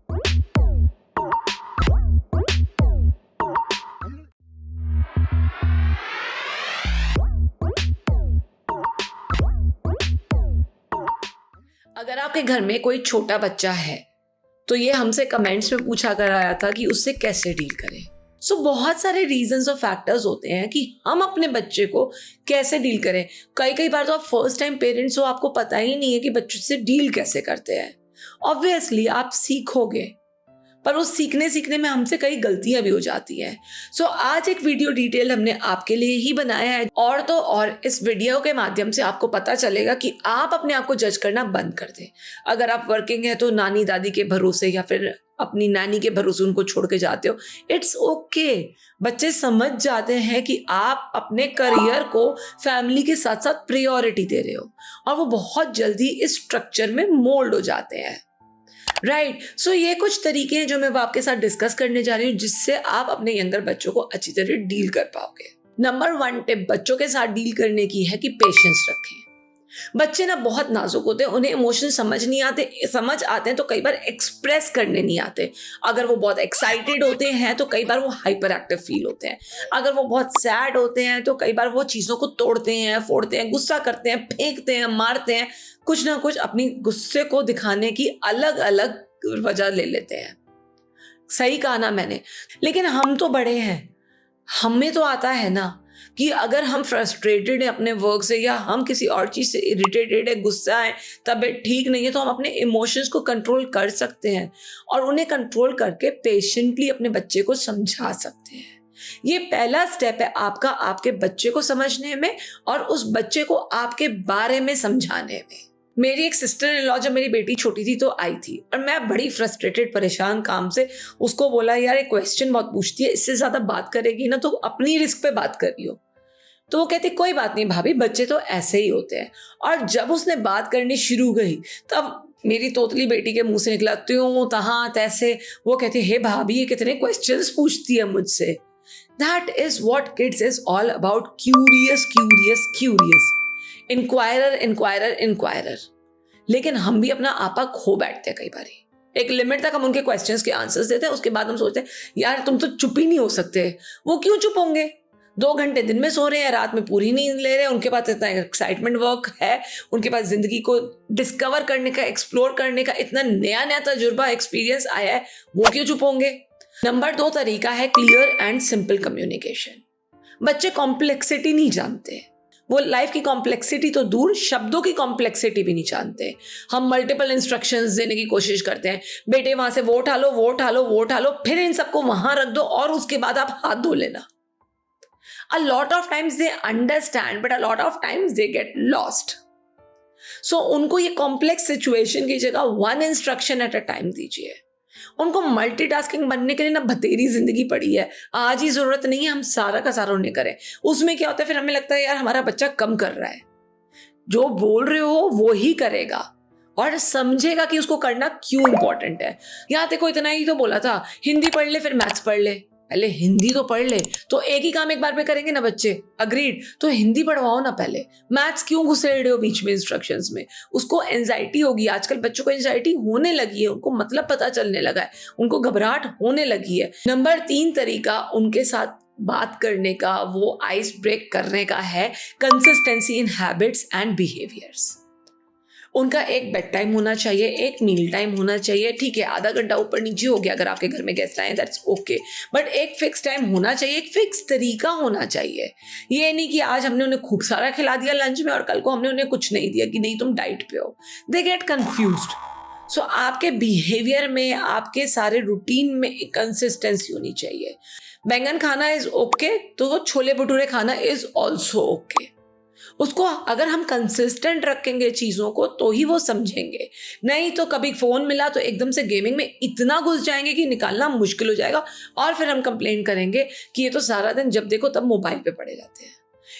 अगर आपके घर में कोई छोटा बच्चा है तो ये हमसे कमेंट्स में पूछा कर आया था कि उससे कैसे डील करें। बहुत सारे रीजंस और फैक्टर्स होते हैं कि हम अपने बच्चे को कैसे डील करें। कई बार तो आप फर्स्ट टाइम पेरेंट्स हो, आपको पता ही नहीं है कि बच्चों से डील कैसे करते हैं। ऑब्वियसली आप सीखोगे, पर उस सीखने में हमसे कई गलतियां भी हो जाती हैं। आज एक वीडियो डिटेल हमने आपके लिए ही बनाया है, और तो और इस वीडियो के माध्यम से आपको पता चलेगा कि आप अपने आप को जज करना बंद कर दें। अगर आप वर्किंग है तो नानी दादी के भरोसे या फिर अपनी नानी के भरोसे उनको छोड़ के जाते हो, इट्स ओके। बच्चे समझ जाते हैं कि आप अपने करियर को फैमिली के साथ साथ प्रायोरिटी दे रहे हो, और वो बहुत जल्दी इस स्ट्रक्चर में मोल्ड हो जाते हैं। राइट। ये कुछ तरीके हैं जो मैं आपके साथ डिस्कस करने जा रही हूँ, जिससे आप अपने यंगर बच्चों को अच्छी तरह डील कर पाओगे। नंबर 1 टिप बच्चों के साथ डील करने की है कि पेशेंस रखें। बच्चे ना बहुत नाजुक होते हैं, उन्हें इमोशन समझ आते हैं तो कई बार एक्सप्रेस करने नहीं आते। अगर वो बहुत एक्साइटेड होते हैं तो कई बार वो हाइपर एक्टिव फील होते हैं। अगर वो बहुत सैड होते हैं तो कई बार वो चीज़ों को तोड़ते हैं, फोड़ते हैं, गुस्सा करते हैं, फेंकते हैं, मारते हैं, कुछ ना कुछ अपनी गुस्से को दिखाने की अलग अलग वजह ले लेते हैं। सही कहा ना मैंने। लेकिन हम तो बड़े हैं, हमें तो आता है ना कि अगर हम फ्रस्ट्रेटेड हैं अपने वर्क से, या हम किसी और चीज़ से इरिटेटेड है, गुस्सा है, तबीयत ठीक नहीं है, तो हम अपने इमोशंस को कंट्रोल कर सकते हैं और उन्हें कंट्रोल करके पेशेंटली अपने बच्चे को समझा सकते हैं। ये पहला स्टेप है आपका, आपके बच्चे को समझने में और उस बच्चे को आपके बारे में समझाने में। मेरी एक सिस्टर इन लॉ जब मेरी बेटी छोटी थी तो आई थी, और मैं बड़ी फ्रस्ट्रेटेड परेशान काम से उसको बोला, यार एक क्वेश्चन बहुत पूछती है, इससे ज़्यादा बात करेगी ना तो अपनी रिस्क पे बात कर रही हो। तो वो कहती कोई बात नहीं भाभी, बच्चे तो ऐसे ही होते हैं। और जब उसने बात करनी शुरू गई तब मेरी तोतली बेटी के मुंह से निकला त्यों तहाँ तैसे। वो कहती हे भाभी ये कितने क्वेश्चंस पूछती है मुझसे। That is what kids is all about, curious curious curious, inquirer. लेकिन हम भी अपना आपा खो बैठते हैं कई बार। एक लिमिट तक हम उनके क्वेश्चंस के आंसर्स देते हैं, उसके बाद हम सोचते हैं यार तुम तो चुप ही नहीं हो सकते। वो क्यों चुप होंगे? 2 घंटे दिन में सो रहे हैं, रात में पूरी नींद ले रहे हैं, उनके पास इतना एक्साइटमेंट वर्क है, उनके पास जिंदगी को डिस्कवर करने का, एक्सप्लोर करने का इतना नया नया तजुर्बा, एक्सपीरियंस आया है, वो क्यों चुप होंगे? नंबर 2 तरीका है क्लियर एंड सिंपल कम्युनिकेशन। बच्चे कॉम्प्लेक्सिटी नहीं जानते, वो लाइफ की कॉम्प्लेक्सिटी तो दूर, शब्दों की कॉम्प्लेक्सिटी भी नहीं जानते। हम मल्टीपल इंस्ट्रक्शंस देने की कोशिश करते हैं, बेटे वहां से वो उठा लो, वो उठा लो, वो उठा लो, फिर इन सबको वहां रख दो और उसके बाद आप हाथ धो लेना। A lot of times they understand, but a lot of times they get lost. उनको ये कॉम्प्लेक्स सिचुएशन की जगह 1 इंस्ट्रक्शन एट अ टाइम दीजिए। उनको मल्टीटास्किंग बनने के लिए ना बतेरी जिंदगी पड़ी है, आज ही जरूरत नहीं है हम सारा का सारा उन्हें करें। उसमें क्या होता है, फिर हमें लगता है यार हमारा बच्चा कम कर रहा है। जो बोल रहे हो वो ही करेगा और समझेगा कि उसको करना क्यों इंपॉर्टेंट है। यहाँ देखो इतना ही तो बोला था, हिंदी पढ़ ले फिर मैथ्स पढ़ ले। पहले हिंदी तो पढ़ ले, तो एक ही काम एक बार में करेंगे ना बच्चे, अग्रीड। तो हिंदी पढ़वाओ ना पहले, मैथ्स क्यों घुसेड़ रहे हो बीच में इंस्ट्रक्शंस में? उसको एंजाइटी होगी, आजकल बच्चों को एंजाइटी होने लगी है, उनको मतलब पता चलने लगा है, उनको घबराहट होने लगी है। नंबर 3 तरीका उनके साथ बात करने का, वो आइस ब्रेक करने का है consistency in habits and behaviours. उनका एक बेड टाइम होना चाहिए, एक मील टाइम होना चाहिए। ठीक है आधा घंटा ऊपर नीचे हो गया अगर आपके घर में गेस्ट आए, दैट्स ओके, बट एक फिक्स टाइम होना चाहिए, एक फिक्स तरीका होना चाहिए। ये नहीं कि आज हमने उन्हें खूब सारा खिला दिया लंच में और कल को हमने उन्हें कुछ नहीं दिया कि नहीं तुम डाइट पे हो। They get confused. आपके बिहेवियर में, आपके सारे रूटीन में एक कंसिस्टेंसी होनी चाहिए। बैंगन खाना इज ओके तो छोले भटूरे खाना इज ऑल्सो ओके। उसको अगर हम कंसिस्टेंट रखेंगे चीज़ों को तो ही वो समझेंगे, नहीं तो कभी फ़ोन मिला तो एकदम से गेमिंग में इतना घुस जाएंगे कि निकालना मुश्किल हो जाएगा, और फिर हम कंप्लेन करेंगे कि ये तो सारा दिन जब देखो तब मोबाइल पे पड़े रहते हैं।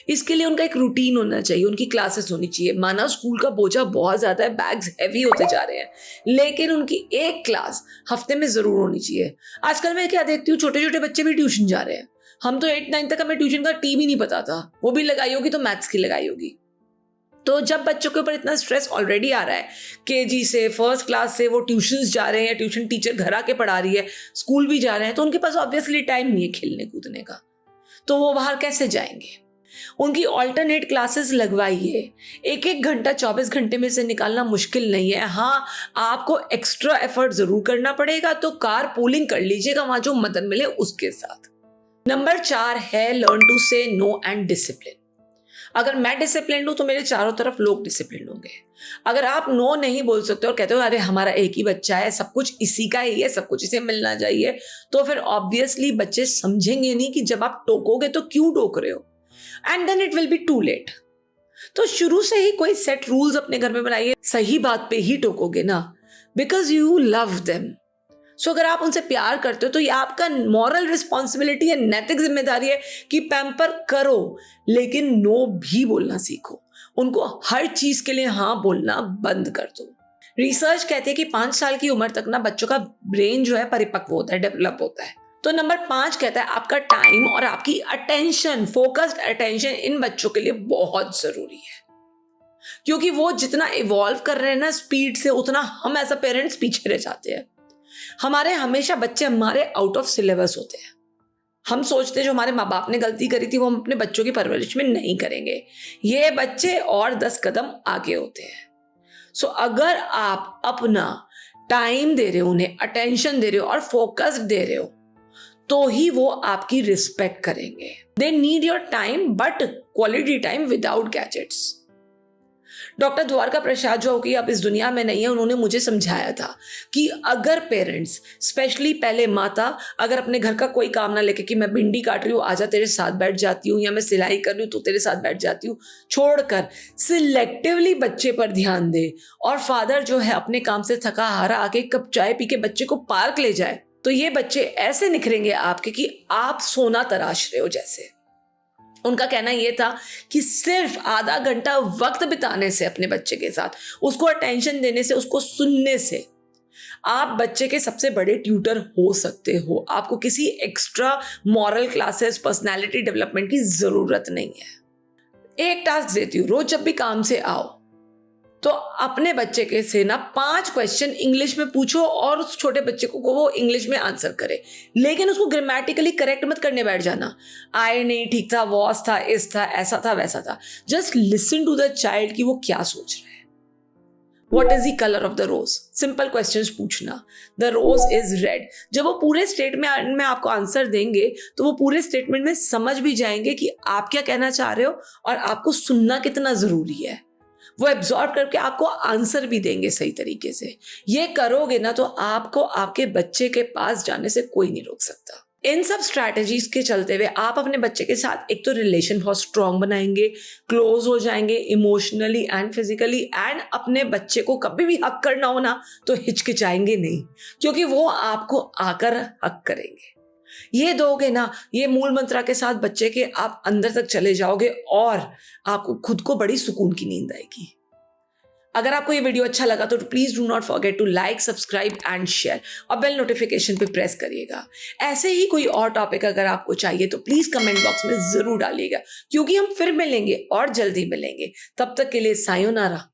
इसके लिए उनका एक रूटीन होना चाहिए, उनकी क्लासेस होनी चाहिए। माना स्कूल का बोझा बहुत ज़्यादा है, बैग्स हैवी होते जा रहे हैं, लेकिन उनकी एक क्लास हफ्ते में ज़रूर होनी चाहिए। आजकल मैं क्या देखती हूँ, छोटे छोटे बच्चे भी ट्यूशन जा रहे हैं। हम तो 8-9 तक हमें ट्यूशन का टी भी नहीं पता था, वो भी लगाई होगी तो मैथ्स की लगाई होगी। तो जब बच्चों के ऊपर इतना स्ट्रेस ऑलरेडी आ रहा है, केजी से फर्स्ट क्लास से वो ट्यूशन्स जा रहे हैं, ट्यूशन टीचर घर आके पढ़ा रही है, स्कूल भी जा रहे हैं, तो उनके पास ऑब्वियसली टाइम नहीं है खेलने कूदने का, तो वो बाहर कैसे जाएंगे? उनकी ऑल्टरनेट क्लासेस लगवाइए। एक एक घंटा 24 घंटे में से निकालना मुश्किल नहीं है। हाँ, आपको एक्स्ट्रा एफर्ट जरूर करना पड़ेगा, तो कार पूलिंग कर लीजिएगा वहां जो मदद मिले उसके साथ। नंबर 4 है लर्न टू से नो एंड डिसिप्लिन। अगर मैं डिसिप्लिन हूं तो मेरे चारों तरफ लोग डिसिप्लिन होंगे। अगर आप नो नहीं बोल सकते और कहते हो अरे हमारा एक ही बच्चा है, सब कुछ इसी का ही है, सब कुछ इसे मिलना चाहिए, तो फिर ऑब्वियसली बच्चे समझेंगे नहीं कि जब आप टोकोगे तो क्यों टोक रहे हो, and then it will be too late. तो शुरू से ही कोई सेट रूल्स अपने घर में बनाइए, सही बात पे ही टोकोगे ना, बिकॉज यू लव देम। सो अगर आप उनसे प्यार करते हो तो ये आपका मॉरल रिस्पॉन्सिबिलिटी है, नैतिक जिम्मेदारी है कि पैम्पर करो, लेकिन नो भी बोलना सीखो। उनको हर चीज के लिए हाँ बोलना बंद कर दो। रिसर्च कहती है कि 5 साल की उम्र तक ना बच्चों का ब्रेन जो है परिपक्व होता है, डेवलप होता है। तो नंबर 5 कहता है आपका टाइम और आपकी अटेंशन, फोकस्ड अटेंशन इन बच्चों के लिए बहुत जरूरी है, क्योंकि वो जितना इवॉल्व कर रहे हैं ना स्पीड से, उतना हम एज अ पेरेंट्स पीछे रह जाते हैं। हमारे हमेशा बच्चे हमारे आउट ऑफ सिलेबस होते हैं। हम सोचते हैं जो हमारे माँ बाप ने गलती करी थी वो हम अपने बच्चों की परवरिश में नहीं करेंगे। ये बच्चे और 10 कदम आगे होते हैं। सो अगर आप अपना टाइम दे रहे हो, उन्हें अटेंशन दे रहे हो और फोकस दे रहे हो, तो ही वो आपकी रिस्पेक्ट करेंगे। They need your time, but quality time without gadgets. Doctor Dwarka Prasad जो कि अब इस दुनिया में नहीं है, उन्होंने मुझे समझाया था कि अगर पेरेंट्स, स्पेशली पहले माता, अगर अपने घर का कोई काम ना लेके कि मैं भिंडी काट रही हूँ आजा तेरे साथ बैठ जाती हूँ, या मैं सिलाई कर रही हूँ तो तेरे साथ बैठ जाती हूँ, छोड़कर सिलेक्टिवली बच्चे पर ध्यान दे, और फादर जो है अपने काम से थका हारा आके कप चाय पी के बच्चे को पार्क ले जाए, तो ये बच्चे ऐसे निखरेंगे आपके कि आप सोना तराश रहे हो जैसे। उनका कहना यह था कि सिर्फ आधा घंटा वक्त बिताने से अपने बच्चे के साथ, उसको अटेंशन देने से, उसको सुनने से, आप बच्चे के सबसे बड़े ट्यूटर हो सकते हो। आपको किसी extra moral classes, personality development की जरूरत नहीं है। एक टास्क देती हूँ, रोज जब भी काम से आओ तो अपने बच्चे के से ना 5 क्वेश्चन इंग्लिश में पूछो और उस छोटे बच्चे को वो इंग्लिश में आंसर करे, लेकिन उसको ग्रामेटिकली करेक्ट मत करने बैठ जाना। आए नहीं ठीक था, वॉस था, इस था, ऐसा था, वैसा था। Just listen to the child कि वो क्या सोच रहे हैं। What is the colour of the rose? Simple questions पूछना। The rose is red. जब वो पूरे स्टेटमेंट में आपको आंसर देंगे तो वो पूरे स्टेटमेंट में समझ भी जाएंगे कि आप क्या कहना चाह रहे हो और आपको सुनना कितना जरूरी है। वो एब्जॉर्ब करके आपको आंसर भी देंगे सही तरीके से। ये करोगे ना तो आपको आपके बच्चे के पास जाने से कोई नहीं रोक सकता। इन सब स्ट्रैटेजीज के चलते हुए आप अपने बच्चे के साथ एक तो रिलेशन बहुत स्ट्रांग बनाएंगे, क्लोज हो जाएंगे इमोशनली एंड फिजिकली, एंड अपने बच्चे को कभी भी हक करना हो ना तो हिचकिचाएंगे नहीं, क्योंकि वो आपको आकर हक करेंगे। ये दोगे ना, ये मूल मंत्रा के साथ बच्चे के आप अंदर तक चले जाओगे और आपको खुद को बड़ी सुकून की नींद आएगी। अगर आपको ये वीडियो अच्छा लगा तो please do not forget to like, subscribe and share, और बेल नोटिफिकेशन पे प्रेस करिएगा। ऐसे ही कोई और टॉपिक अगर आपको चाहिए तो प्लीज कमेंट बॉक्स में जरूर डालिएगा, क्योंकि हम फिर मिलेंगे और जल्दी मिलेंगे। तब तक के लिए सायोनारा।